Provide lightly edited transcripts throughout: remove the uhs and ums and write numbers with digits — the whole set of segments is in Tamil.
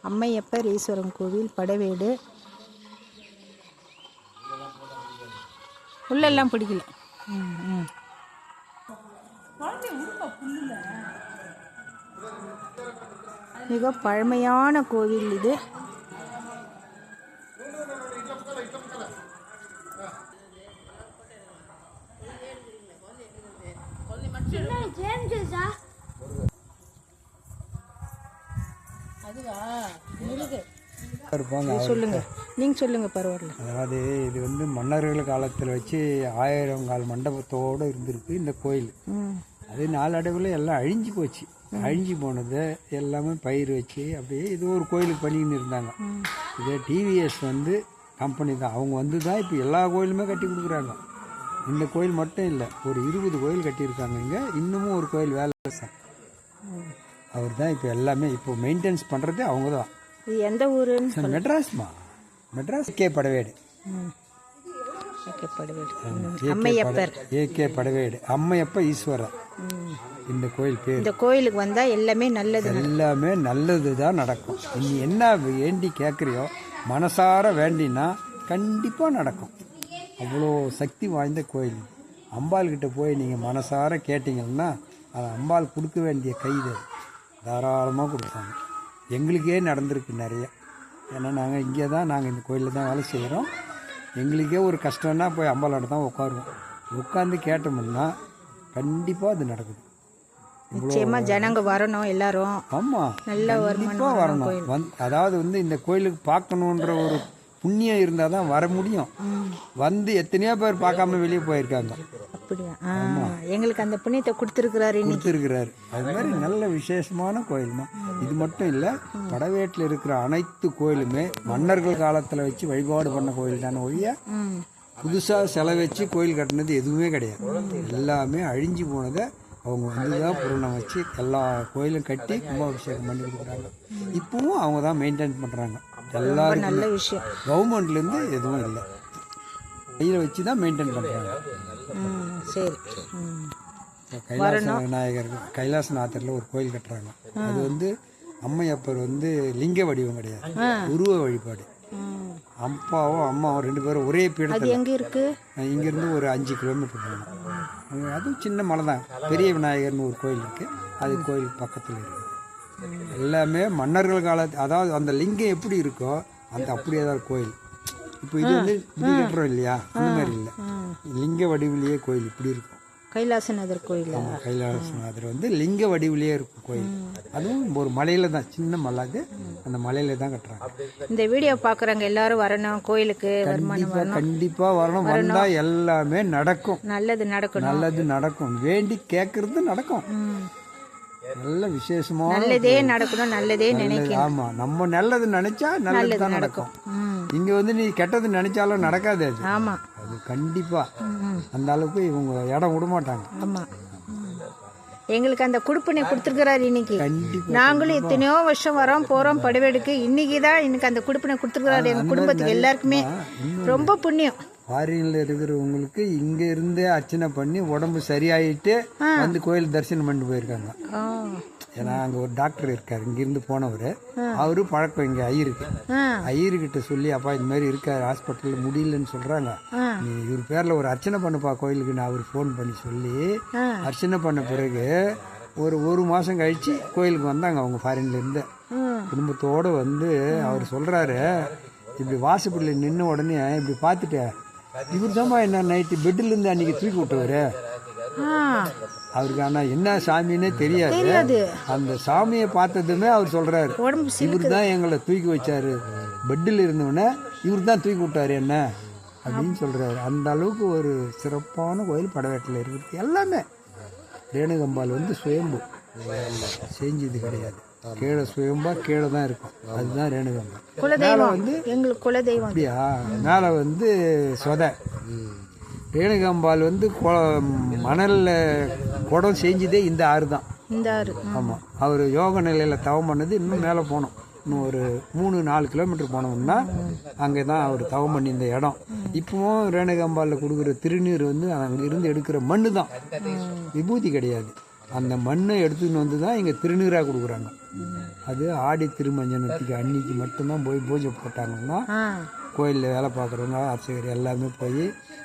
அம்மையப்பர் ஈஸ்வரன் கோவில் படவேடு. உள்ளெல்லாம் பிடிக்கல. மிக பழமையான கோவில் இது. சொல்லுங்க, நீங்க சொல்லுங்க, பரவாயில்ல. அதாவது இது வந்து மன்னர்கள் காலத்தில் வச்சு 1000 கால் மண்டபத்தோடு இருந்திருக்கு இந்த கோயில். அது நாளடைவில் எல்லாம் அழிஞ்சு போச்சு. அழிஞ்சு போனதை எல்லாமே பயிர் வச்சு அப்படியே இது ஒரு கோயிலுக்கு பண்ணின்னு இருந்தாங்க. இதே டிவிஎஸ் வந்து கம்பெனி தான், அவங்க வந்து தான் இப்போ எல்லா கோயிலுமே கட்டி கொடுக்குறாங்க. இந்த கோயில் மட்டும் இல்லை, ஒரு 20 கோயில் கட்டியிருக்காங்க. இங்கே இன்னமும் ஒரு கோயில் வேலை அவர் தான் இப்போ எல்லாமே இப்போ மெயின்டெனன்ஸ் பண்ணுறது அவங்க தான். எந்த ஊர்? மெட்ராஸ்மா, மெட்ராஸ் ஏகே படவேடு. ஏகே படவேடு அம்மையப்ப ஈஸ்வரர் இந்த கோயில் பேர். இந்த கோயிலுக்கு வந்தால் எல்லாமே நல்லது, எல்லாமே நல்லது தான் நடக்கும். நீ என்ன வேண்டி கேட்குறியோ மனசார வேண்டினா கண்டிப்பாக நடக்கும். அவ்வளோ சக்தி வாய்ந்த கோயில். அம்பாள்கிட்ட போய் நீங்கள் மனசார கேட்டிங்கன்னா அது அம்பாள் கொடுக்க வேண்டிய கைது தாராளமாக கொடுப்பாங்க. எங்களுக்கே நடந்திருக்கு நிறைய. ஏன்னா நாங்கள் இங்கே தான், நாங்கள் இந்த கோயிலில் தான் வேலை செய்கிறோம். எங்களுக்கே ஒரு கஷ்டம்னா போய் அம்பாளோட தான் உட்காருவோம். உட்காந்து கேட்டோம்னா கண்டிப்பாக அது நடக்குது. நிச்சயமாக ஜனங்க வரணும் எல்லாரும். ஆமாம், கண்டிப்பாக வரணும். அதாவது வந்து இந்த கோயிலுக்கு பார்க்கணுன்ற ஒரு புண்ணியம் இருந்தால் தான் வர முடியும். வந்து எத்தனையோ பேர் பார்க்காம வெளியே போயிருக்காங்க. அப்படியா? எங்களுக்கு அந்த புண்ணியத்தை கொடுத்துருக்கிறாரு. அது மாதிரி நல்ல விசேஷமான கோயில்மா. இது மட்டும் இல்லை, படவேட்டில் இருக்கிற அனைத்து கோயிலுமே மன்னர்கள் காலத்தில் வச்சு வழிபாடு பண்ண கோயில் தானே ஒழிய புதுசாக செலவு வச்சு கோயில் கட்டினது எதுவுமே கிடையாது. எல்லாமே அழிஞ்சு போனதை அவங்க வந்து தான் புராணம் வச்சு எல்லா கோயிலும் கட்டி கும்பாபிஷேகம் பண்ணி கொடுக்குறாங்க. இப்பவும் அவங்க தான் மெயின்டைன் பண்ணுறாங்க. எல்லாரும் நல்ல விஷயம். கவர்மெண்ட்லேருந்து எதுவும் இல்லை, கையில் வச்சு தான் மெயின்டைன் பண்ணுறாங்க. சரி. கைலாச விநாயகர் கைலாசநாதரில் ஒரு கோயில் கட்டுறாங்க. அது வந்து அம்மையப்பர் வந்து லிங்க வடிவம் கிடையாது, உருவ வழிபாடு. அப்பாவும் அம்மாவும் 2 பேரும் ஒரே பீடத்தில். எங்கே இருக்கு? இங்கேருந்து ஒரு 5 கிலோமீட்டர் போகணும். அதுவும் சின்ன மலை தான். பெரிய விநாயகர்னு ஒரு கோயில் இருக்குது, அது கோயில் பக்கத்தில் இருக்குது. எல்லாமே மன்னர்கள் காலத்து, அதாவது அந்த லிங்கம் எப்படி இருக்கோ அந்த அப்படியே தான் கோயில். இப்போ இது வந்து இப்படி கட்டுறோம் இல்லையா, அந்த மாதிரி இல்லை, லிங்க வடிவிலேயே கோயில் இப்படி இருக்கும். கைலாசநாதர் கோயில். கைலாசநாதர் வந்து லிங்க வடிவிலேயே இருக்கும் கோயில். அதுவும் ஒரு மலையில தான், சின்ன மலை. அது அந்த மலையில தான் கட்டுறாங்க. இந்த வீடியோ பார்க்குறவங்க எல்லாரும் வரணும் கோயிலுக்கு. கண்டிப்பாக வரணும். வந்தால் எல்லாமே நடக்கும், நல்லது நடக்கும். நல்லது நடக்கும், வேண்டி கேட்கறது நடக்கும். நல்ல விசேஷமா நல்லதே நடக்கணும், நல்லதே நினைக்கணும். ஆமா, நம்ம நல்லது நினைச்சா நல்லது தான் நடக்கும். இங்க வந்து நீ கெட்டது நினைச்சாலும் நடக்காது அது. ஆமா, அது கண்டிப்பா அந்த அளவுக்கு இவங்க இடம் விட மாட்டாங்க. ஆமா, எங்களுக்கு அந்த குடுப்பினை கொடுத்துருக்கிறாரு. இன்னைக்கு நாங்களும் எத்தனையோ வருஷம் வரோம் போறோம் படவேடுக்கு. இன்னைக்கு தான் எனக்கு அந்த குடுப்பினை கொடுத்துருக்கிறாரு. எங்க குடும்பத்துக்கு எல்லாருக்குமே ரொம்ப புண்ணியம். ஃபாரின்ல இருக்கிறவங்களுக்கு இங்க இருந்தே அர்ச்சனை பண்ணி உடம்பு சரியாயிட்டு வந்து கோயில் தரிசனம் பண்ணிட்டு போயிருக்காங்க. ஏன்னா அங்க ஒரு டாக்டர் இருக்காரு, இங்கிருந்து போனவர். அவரு பழக்கம் இங்க ஐயர்கிட்ட சொல்லி, அப்பா இந்த மாதிரி இருக்காரு ஹாஸ்பிட்டல்ல முடியலன்னு சொல்றாங்க, நீ இவர் பேர்ல ஒரு அர்ச்சனை பண்ணுப்பா கோயிலுக்கு. நான் அவர் ஃபோன் பண்ணி சொல்லி அர்ச்சனை பண்ண பிறகு ஒரு மாசம் கழிச்சு கோயிலுக்கு வந்தாங்க அவங்க ஃபாரின்ல இருந்து குடும்பத்தோடு வந்து. அவர் சொல்றாரு, இப்படி வாசப்படியில் நின்ன உடனே இப்படி பார்த்துட்டேன், இவர் தான் என்ன நைட்டு பெட்டில் இருந்து அன்னைக்கு தூக்கி விட்டவரு. அவருக்கு ஆனா என்ன சாமின்னே தெரியாது. அந்த சாமியை பார்த்ததுமே அவர் சொல்றாரு, இவர் தான் எங்களை தூக்கி வச்சாரு, பெட்டில் இருந்தவன இவர் தான் தூக்கி விட்டாரு என்ன அப்படின்னு சொல்றாரு. அந்த அளவுக்கு ஒரு சிறப்பான கோயில் படவேட்டில் இருக்குது. எல்லாமே ரேணுகம்பாள் வந்து சுயம்பு செஞ்சது கிடையாது, கீழே சுயம்பா கீழே தான் இருக்கும். அதுதான் ரேணுகம்பாள். மேலே வந்து எங்களுக்கு குலதெய்வம். அப்படியா? மேலே வந்து சொதை. ரேணுகம்பாள் வந்து மணலில் குடம் செஞ்சதே இந்த ஆறு தான். இந்த ஆறு. ஆமாம், அவர் யோக நிலையில் தவம் பண்ணது. இன்னும் மேலே போனோம், இன்னும் ஒரு 3-4 கிலோமீட்டர் போனோம்னா அங்கே தான் அவர் தவம் பண்ணி இந்த இடம். இப்போவும் ரேணுகம்பாலில் கொடுக்குற திருநீர் வந்து அங்கே இருந்து எடுக்கிற மண்ணு தான், விபூதி கிடையாது. அந்த மண்ணை எடுத்துன்னு வந்து தான் இங்கே திருநீராக கொடுக்குறாங்க. அது ஆடி திருமஞ்சனத்துக்கு அன்னைக்கு மட்டும்தான் போய் பூஜை போட்டாங்கன்னா கோயிலில் வேலை பார்க்குறவங்க அர்ச்சகர் எல்லாமே போய்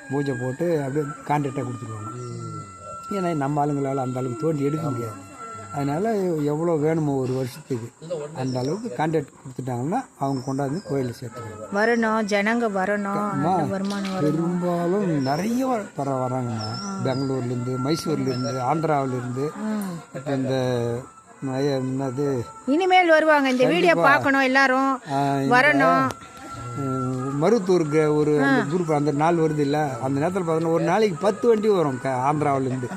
பூஜை போட்டு அப்படியே கான்ட்ராக்டாக கொடுத்துருவாங்க. ஏன்னா நம்ம ஆளுங்களால் அந்த அளவுக்கு தோண்டி எடுக்க முடியாது. அதனால் எவ்வளோ வேணுமோ ஒரு வருஷத்துக்கு அந்த அளவுக்கு கான்ட்ராக்ட் கொடுத்துட்டாங்கன்னா அவங்க கொண்டாந்து கோயிலில் சேர்த்துருவாங்க. வரணும், ஜனங்க வரணும், வருமானம் பெரும்பாலும் நிறைய வராங்கம்மா. பெங்களூர்லேருந்து, மைசூர்லேருந்து, ஆந்திராவிலேருந்து, இப்போ இந்த என்னது இனிமேல் வருவாங்க. இந்த வீடியோ பார்க்கணும், எல்லாரும் வரணும். மருத்தூருக்கு ஒரு குரூப் அந்த நாள் வருது இல்லை, அந்த நேரத்தில் பார்த்தோன்னா ஒரு நாளைக்கு 10 வண்டி வரும் ஆந்திராவிலேருந்து.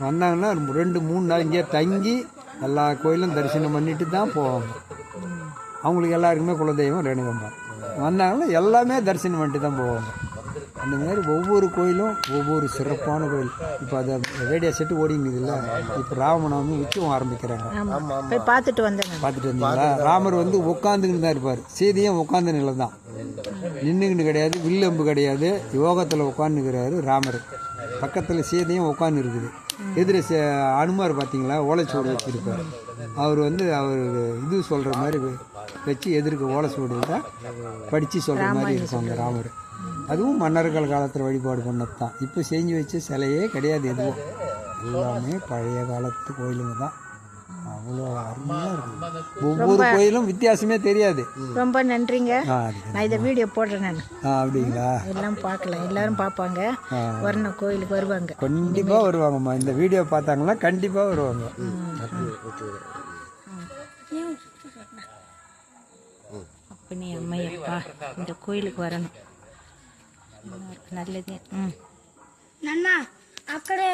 வந்தாங்கன்னா 2-3 நாள் இங்கே தங்கி எல்லா கோயிலும் தரிசனம் பண்ணிட்டு தான் போவாங்க. அவங்களுக்கு எல்லாருக்குமே குலதெய்வம் ரேணுகம்மா. வந்தாங்கன்னா எல்லாமே தரிசனம் பண்ணிட்டு தான் போவாங்க. அந்த மாதிரி ஒவ்வொரு கோயிலும் ஒவ்வொரு சிறப்பான கோயில். இப்போ அதை ரேடியோ செட்டு ஓடிங்குது இல்லை, இப்போ ராமநவமி உற்சவம் ஆரம்பிக்கிறாங்க. பார்த்துட்டு வந்தீங்களா? ராமர் வந்து உட்காந்துக்கிட்டு தான் இருப்பார். சீதையும் உட்காந்த நிலை தான், நின்றுக்கிட்டு கிடையாது, வில்லம்பு கிடையாது, யோகத்தில் உட்காந்துக்கிறாரு ராமர். பக்கத்தில் சீதையும் உட்காந்து இருக்குது. எதிர அனுமார் பார்த்தீங்களா, ஓலைச்சுவடு வச்சுருப்பார். அவர் வந்து அவர் இது சொல்கிற மாதிரி வச்சு எதிர்க்க ஓலைச்சுவடு தான் படித்து சொல்கிற மாதிரி இருப்பாங்க ராமர். அதுவும் மன்னர்கள் காலத்தில் வழிபாடு பண்ணது தான். இப்போ செஞ்சு வச்ச சிலையே கிடையாது, எதுவும் எல்லாமே பழைய காலத்து கோயிலுங்க தான். அவ்வளோ அருமையாக இருக்கும். ஒவ்வொரு கோயிலும் வித்தியாசமே தெரியாது. ரொம்ப நன்றிங்க. நான் இதை வீடியோ போடுறேன் நான். அப்படிங்களா? எல்லாம் பார்க்கலாம், எல்லாரும் பார்ப்பாங்க, வரணும், கோயிலுக்கு வருவாங்க. கண்டிப்பாக வருவாங்கம்மா. இந்த வீடியோ பார்த்தாங்கன்னா கண்டிப்பாக வருவாங்க. அப்பனே அம்மையப்பா, இந்த கோயிலுக்கு வரணும், நல்லது. నాన్న అక్కడే